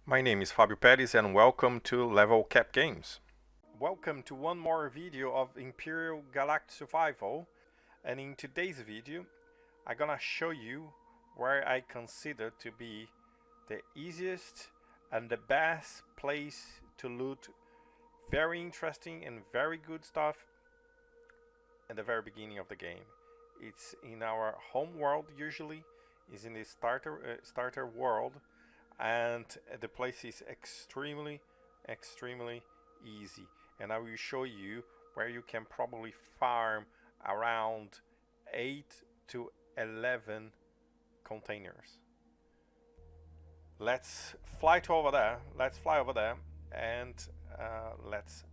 My name is Fabio Perez and welcome to Level Cap Games. Welcome to one more video of Empyrion Galactic Survival, and in today's video I'm gonna show you where I consider to be the easiest and the best place to loot very interesting and very good stuff at the very beginning of the game. It's in our home world usually, is in the starter world, and the place is extremely easy, and I will show you where you can probably farm around 8 to 11 containers. Let's fly over there, and let's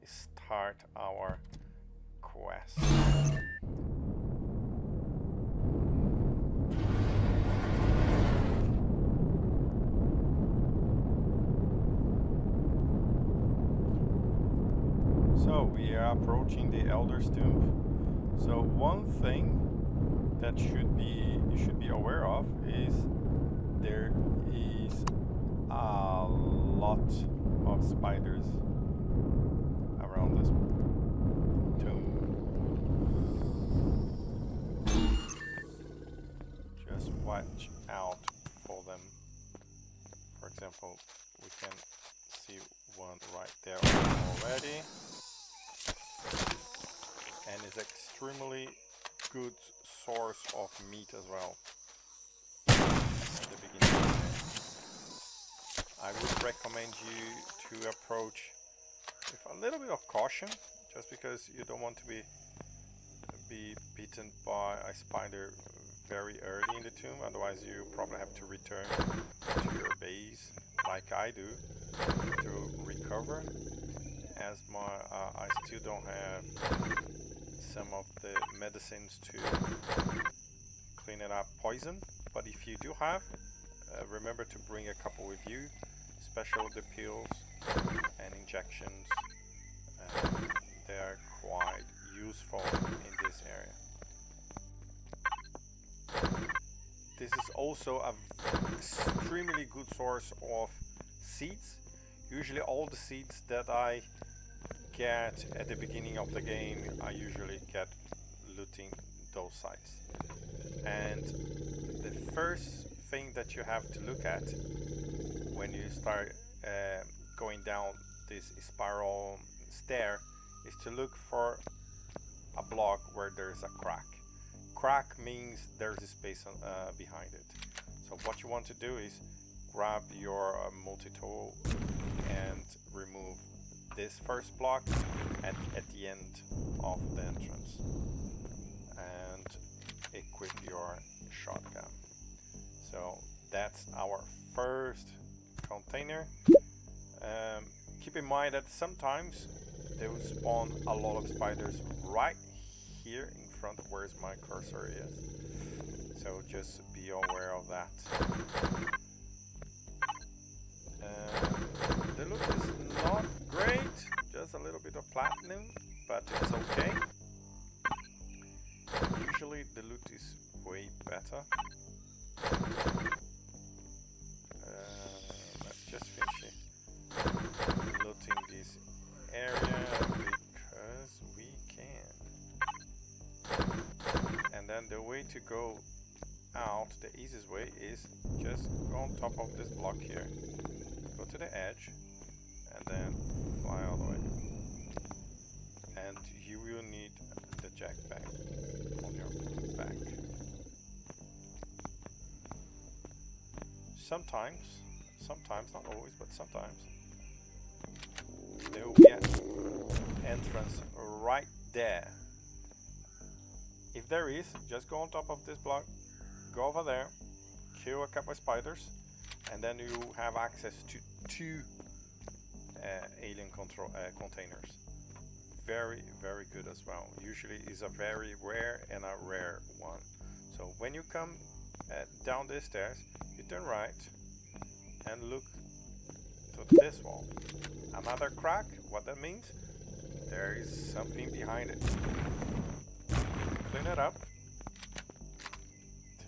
start our quest. So we are approaching the Elder's Tomb. So one thing that you should be aware of is there is a lot of spiders around this tomb. Just watch out for them. For example, we can see one right there already, and is extremely good source of meat as well at the beginning of the game. I would recommend you to approach with a little bit of caution, just because you don't want to be bitten by a spider very early in the tomb, otherwise you probably have to return to your base like I do to recover, as I still don't have some of the medicines to clean it up poison. But if you do have, remember to bring a couple with you, especially the pills and injections. They are quite useful in this area. This is also an extremely good source of seeds. Usually all the seeds that I get at the beginning of the game, I usually get looting those sites. And the first thing that you have to look at when you start going down this spiral stair is to look for a block where there's a crack. Crack means there's a space behind it. So what you want to do is grab your multi-tool and remove this first block at the end of the entrance, and equip your shotgun. So that's our first container. Keep in mind that sometimes they will spawn a lot of spiders right here in front of where my cursor is, so just be aware of that. The loot is not great, just a little bit of platinum, but it's okay. Usually the loot is way better. Let's just finish looting this area because we can. And then the way to go out, the easiest way, is just go on top of this block here. Go to the edge and then fly all the way. And you will need the jetpack on your back. Sometimes, not always, but sometimes, there will be an entrance right there. If there is, just go on top of this block, go over there, kill a couple of spiders, and then you have access to 2 alien containers. Very good as well. Usually is a very rare and a rare one. So when you come down the stairs, you turn right and look to this wall. Another crack. What that means? There is something behind it. Clean it up.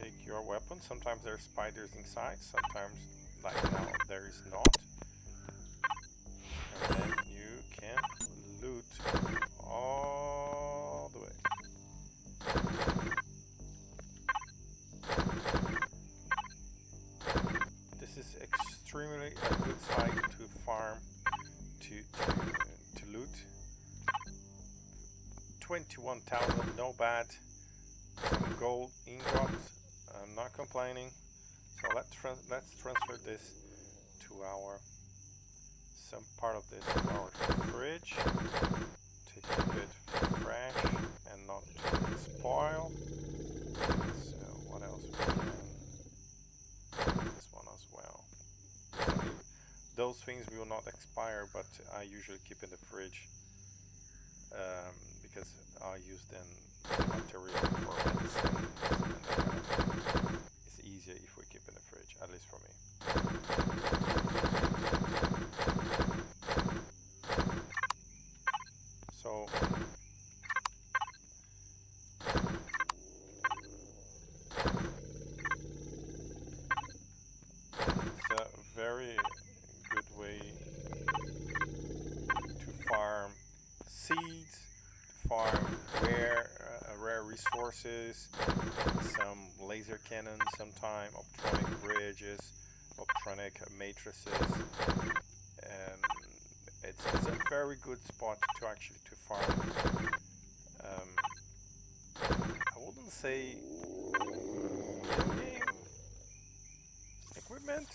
Take your weapon. Sometimes there are spiders inside. Sometimes, like now, there is it's not. And then you can loot all the way. This is extremely a good site to farm, to loot. 21,000, no bad. Some gold ingots, I'm not complaining. So let's transfer this to our, some part of this to our fridge to keep it fresh and not to spoil. So what else we can? This one as well. Those things will not expire, but I usually keep in the fridge because I use them as material for medicine. It's easier if we keep in the fridge, at least for me. So it's a very good way to farm seeds, to farm rare resources, some laser cannons, sometime optronic bridges, optronic matrices. It's a very good spot to actually to farm. I wouldn't say game equipment,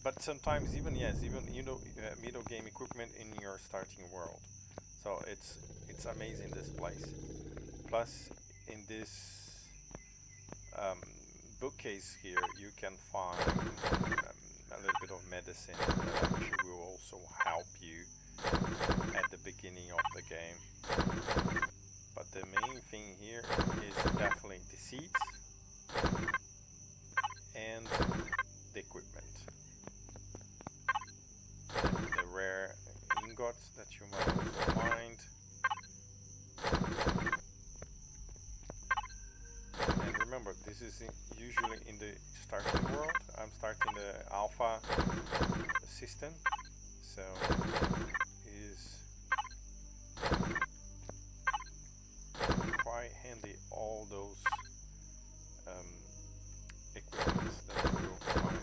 but sometimes even middle game equipment in your starting world. So it's amazing, this place. Plus in this bookcase here you can find a little bit of medicine that actually will also help you at the beginning of the game. But the main thing here is definitely the seeds and the equipment. The rare ingots that you might also find. And remember, this is usually in the starting world. I'm starting the alpha system, so is quite handy, all those equipments that you will find.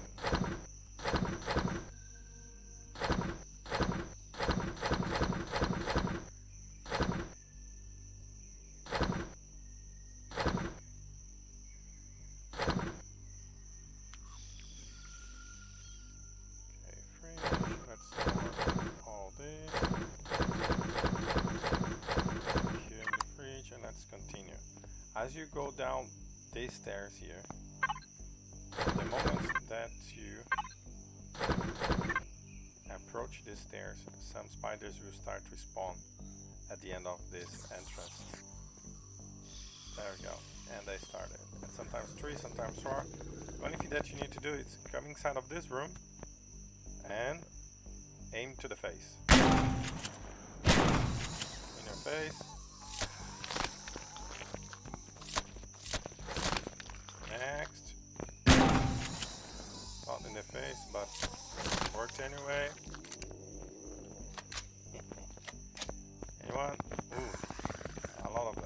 As you go down these stairs here, the moment that you approach these stairs, some spiders will start to spawn at the end of this entrance. There we go, and they started. And sometimes 3, sometimes 4. The only thing that you need to do is come inside of this room and aim to the face. In your face. Next. Not in the face, but worked anyway. Anyone? Ooh, a lot of them.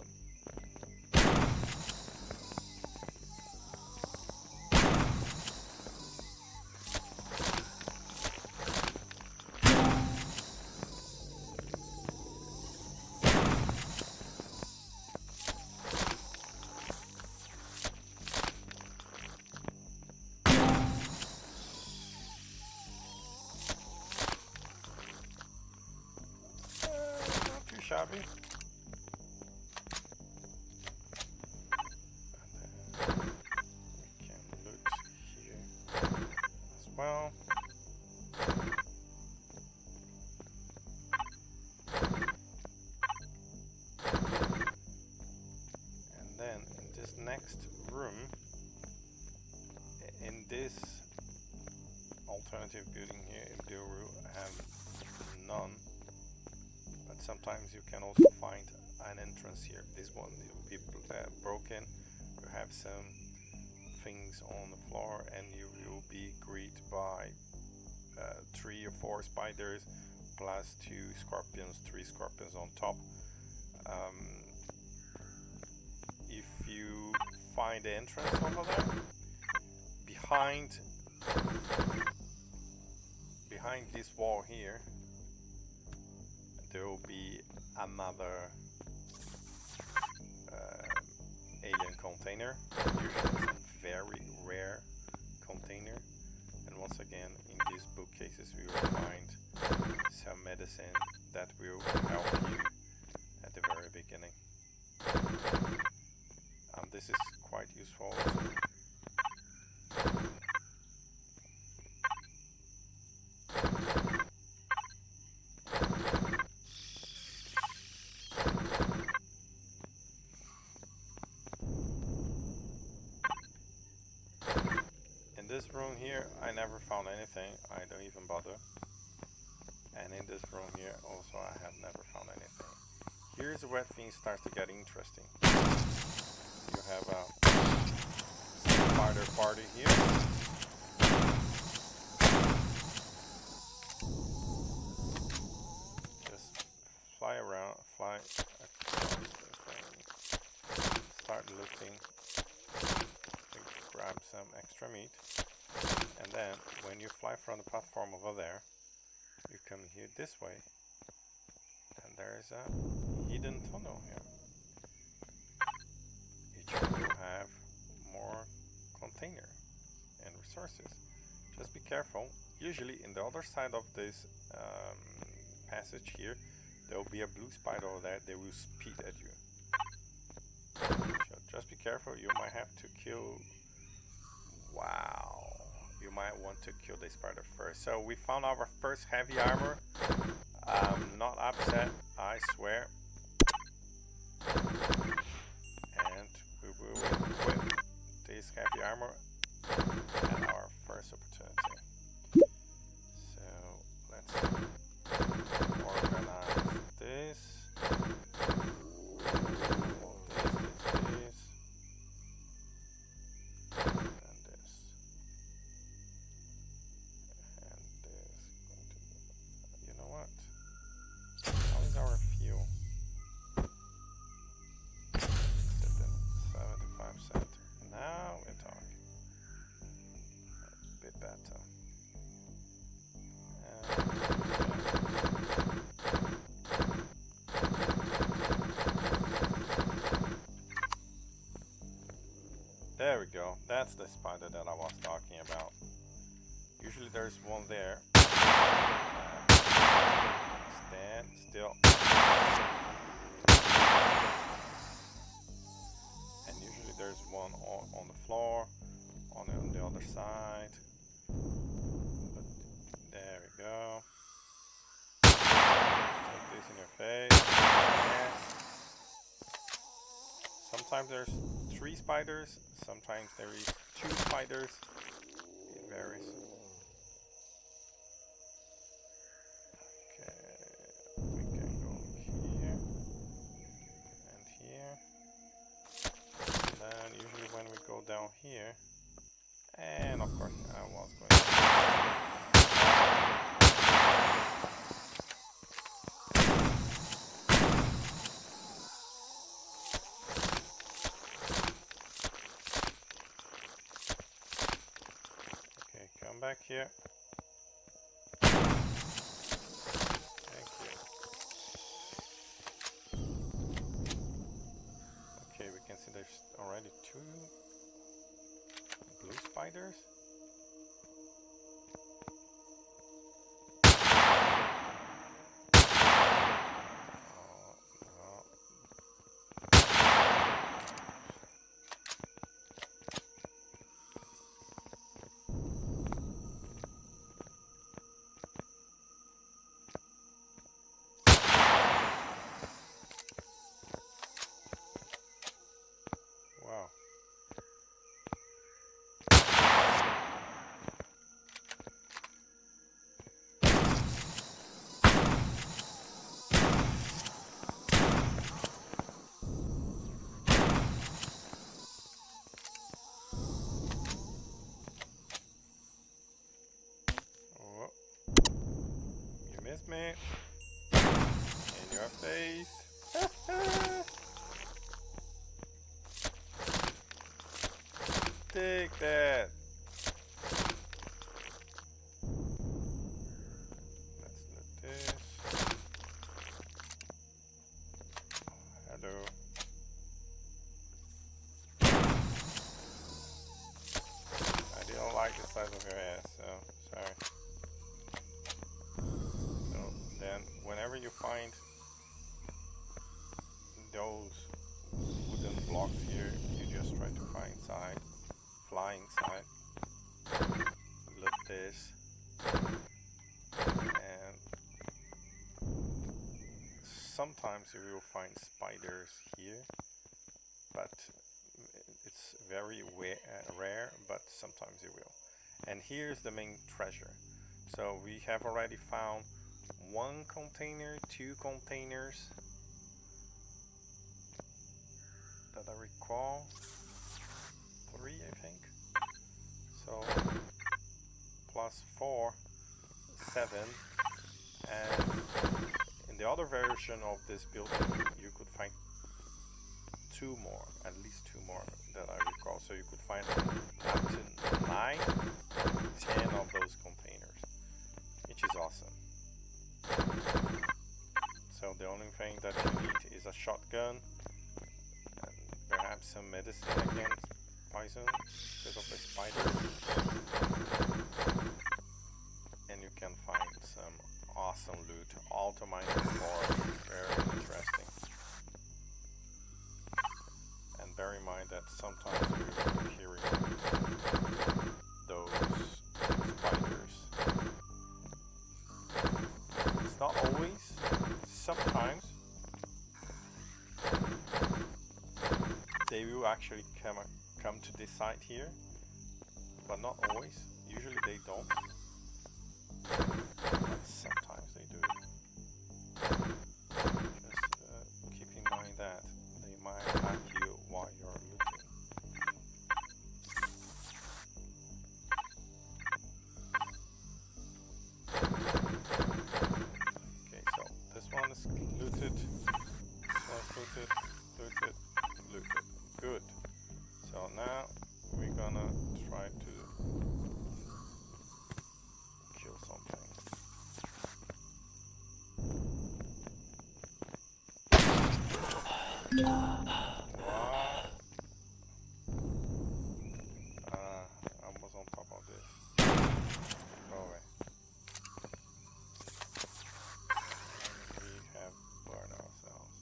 Shabby. And then we can loot here as well. And then in this next room, in this alternative building here, you will have none. Sometimes you can also find an entrance here. This one will be broken. You have some things on the floor and you will be greeted by spiders, plus 2 scorpions, 3 scorpions on top. If you find the entrance over there, behind this wall here, there will be another alien container, usually a very rare container. And once again, in these bookcases we will find some medicine that will help you at the very beginning. This is quite useful also. In this room here, I never found anything. I don't even bother. And in this room here also, I have never found anything. Here's where things start to get interesting. You have a spider party here. Just fly around, fly across the thing. Start looting. Grab some extra meat. And then, when you fly from the platform over there, you come here this way. And there's a hidden tunnel here. Each will have more container and resources. Just be careful. Usually in the other side of this passage here, there will be a blue spider over there. They will speed at you. So just be careful. You might have to kill. Wow. You might want to kill the spider first. So we found our first heavy armor. I'm not upset, I swear. And we will equip this heavy armor at our first opportunity. So let's organize this. This. And this. And this. You know what? How is our fuel? 75%. Now we're talking. A bit better. There we go. That's the spider that I was talking about. Usually there's one there. Stand still. And usually there's one on the floor, on the other side. But there we go. Take this in your face. Yes. Sometimes there's 3 spiders, sometimes there is 2 spiders. It varies. We can go here and here. And then usually when we go down here, and of course I was going to okay, come back here. There's already 2 blue spiders. Oh, no. Wow. missed me. In your face. Take that. Let's loot this. Hello. I didn't like the size of your ass, so sorry. So then, whenever you find those wooden blocks here, you just try to find side, fly inside, look this, and sometimes you will find spiders here, but it's very rare, but sometimes you will. And here's the main treasure. So we have already found 1 container, 2 containers that I recall, 3 I think. So plus 4, 7, and in the other version of this building you could find 2 more, at least 2 more that I recall. So you could find up to 9, 10 of those containers, which is awesome. So the only thing that you need is a shotgun and perhaps some medicine against poison because of the spiders, and you can find some awesome loot. Auto mining ore, very interesting. And bear in mind that sometimes you will be hearing those spiders. It's not always, sometimes they will actually come to this side here, but not always. Usually they don't, but sometimes they do. Just keep in mind that they might attack you while you're looting. Okay, so this one is looted, this one's looted, looted, looted. Good. So now we're gonna try to kill something. What? I was on top of this. Go away. We have burned ourselves.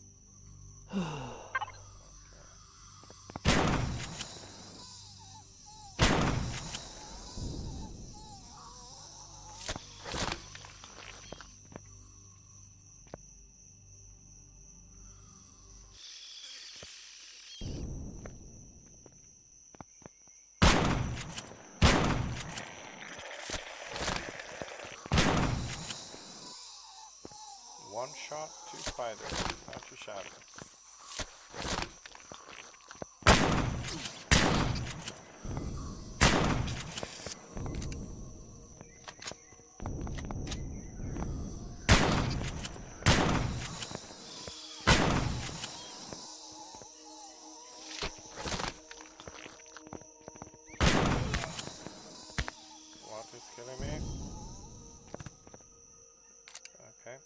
One shot, 2 spiders, not 2 shadows. What is killing me? Okay.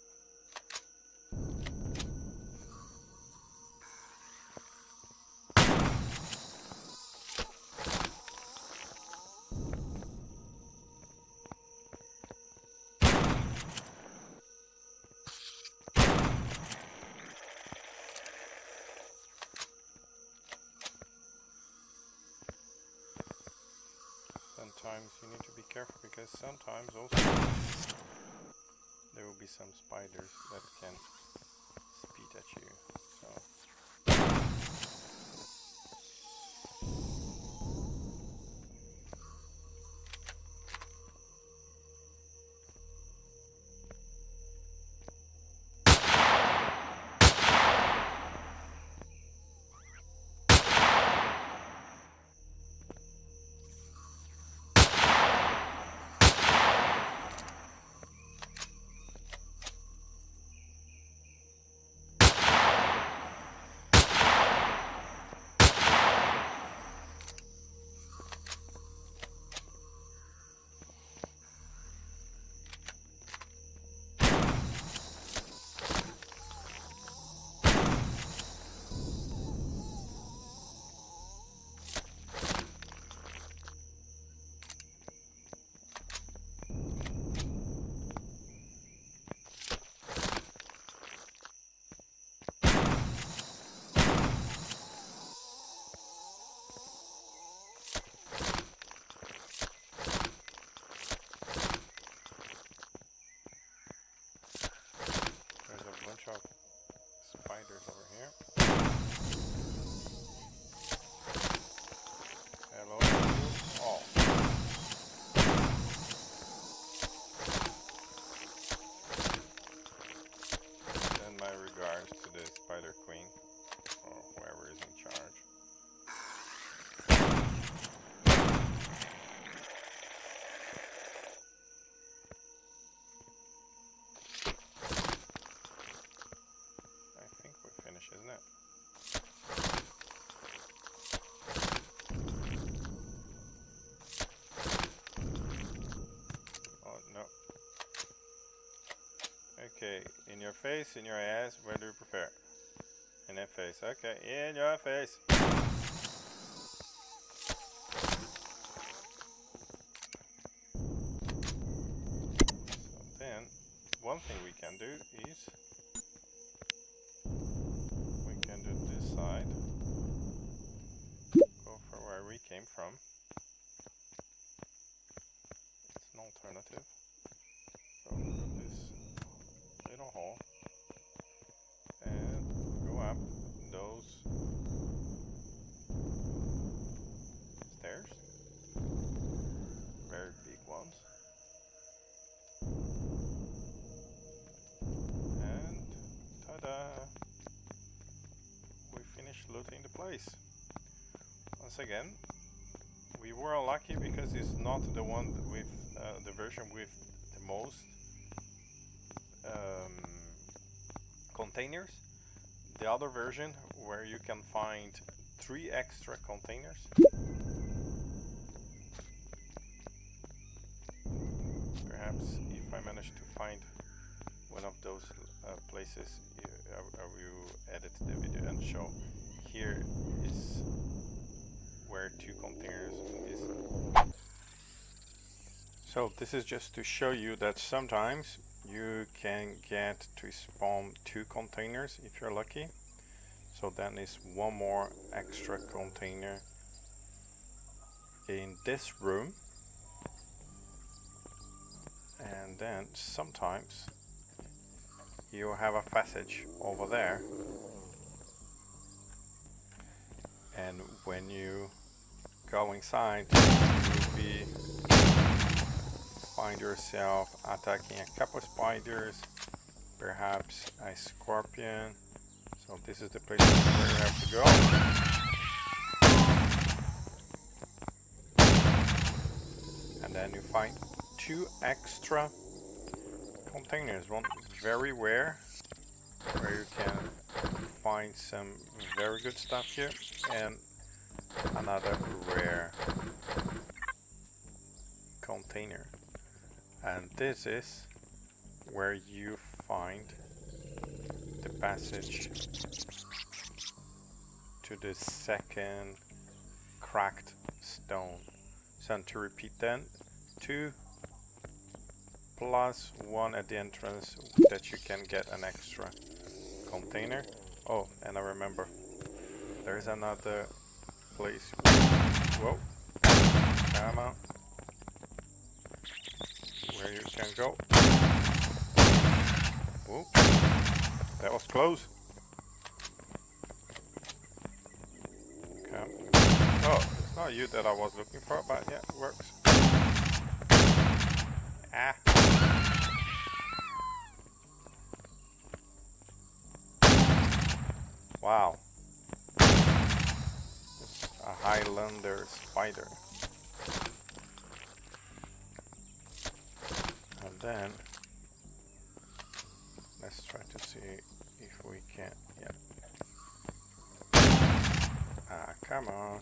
Sometimes you need to be careful because sometimes also there will be some spiders that can spit at you. So Okay, in your face, in your ass, where do you prefer? In your face, okay, in your face. So then, one thing we can do is we can do this side. Go for where we came from. It's an alternative. Go through this little hole and go up those stairs. Very big ones. And ta-da! We finished looting the place. Once again, we were unlucky because it's not the one with the version with the most containers. The other version where you can find 3 extra containers. Perhaps if I manage to find one of those places, I will edit the video and show. Here is where 2 containers is. So this is just to show you that sometimes you can get to spawn 2 containers if you're lucky. So then is one more extra container in this room. And then sometimes you have a passage over there. And when you go inside, you find yourself attacking a couple spiders, perhaps a scorpion. So this is the place where you have to go. And then you find 2 extra containers, one very rare, where you can find some very good stuff here, and another rare container. And this is where you find the passage to the second cracked stone. So to repeat then, 2 plus 1 at the entrance that you can get an extra container. Oh, and I remember there's another place. Whoa, come on, where you can go. Whoa, that was close. Okay. Oh, it's not you that I was looking for, but yeah, it works. Ah. Wow. It's a Highlander spider. And then let's try to see if we can, yeah. Ah, come on.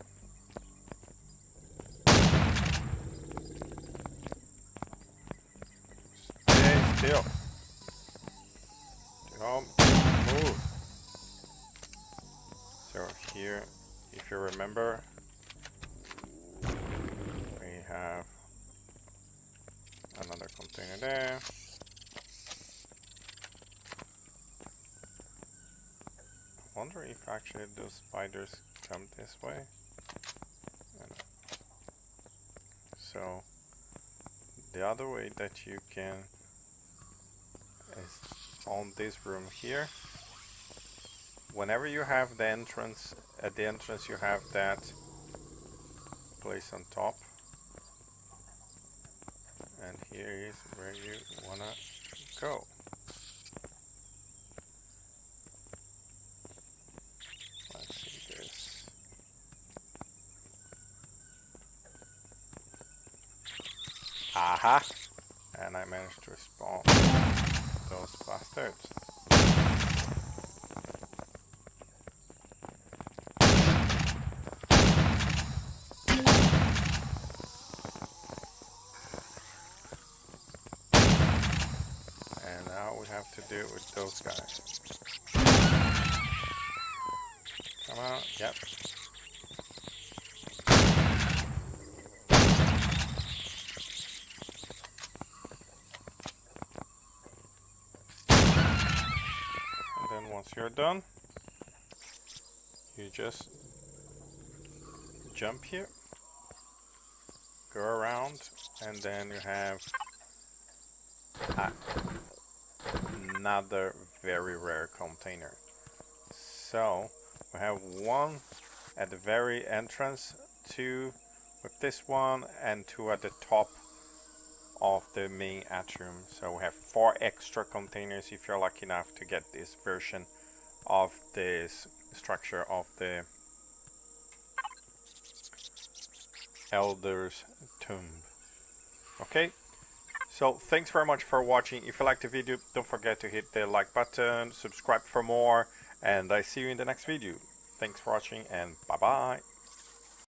Stay still. Don't move. So here, if you remember, we have another container there. I wonder if actually those spiders come this way. So the other way that you can is on this room here. Whenever you have the entrance, at the entrance you have that place on top. And here is where you wanna go. Let's see this. Aha! And I managed to spawn those bastards. we have to do with those guys. Come on, yep. And then once you're done, you just jump here, go around, and then you have another very rare container. So we have one at the very entrance, two with this one, and two at the top of the main atrium. So we have 4 extra containers if you're lucky enough to get this version of this structure of the Elder's Tomb. Okay, so thanks very much for watching. If you liked the video, don't forget to hit the like button, subscribe for more, and I see you in the next video. Thanks for watching, and bye bye.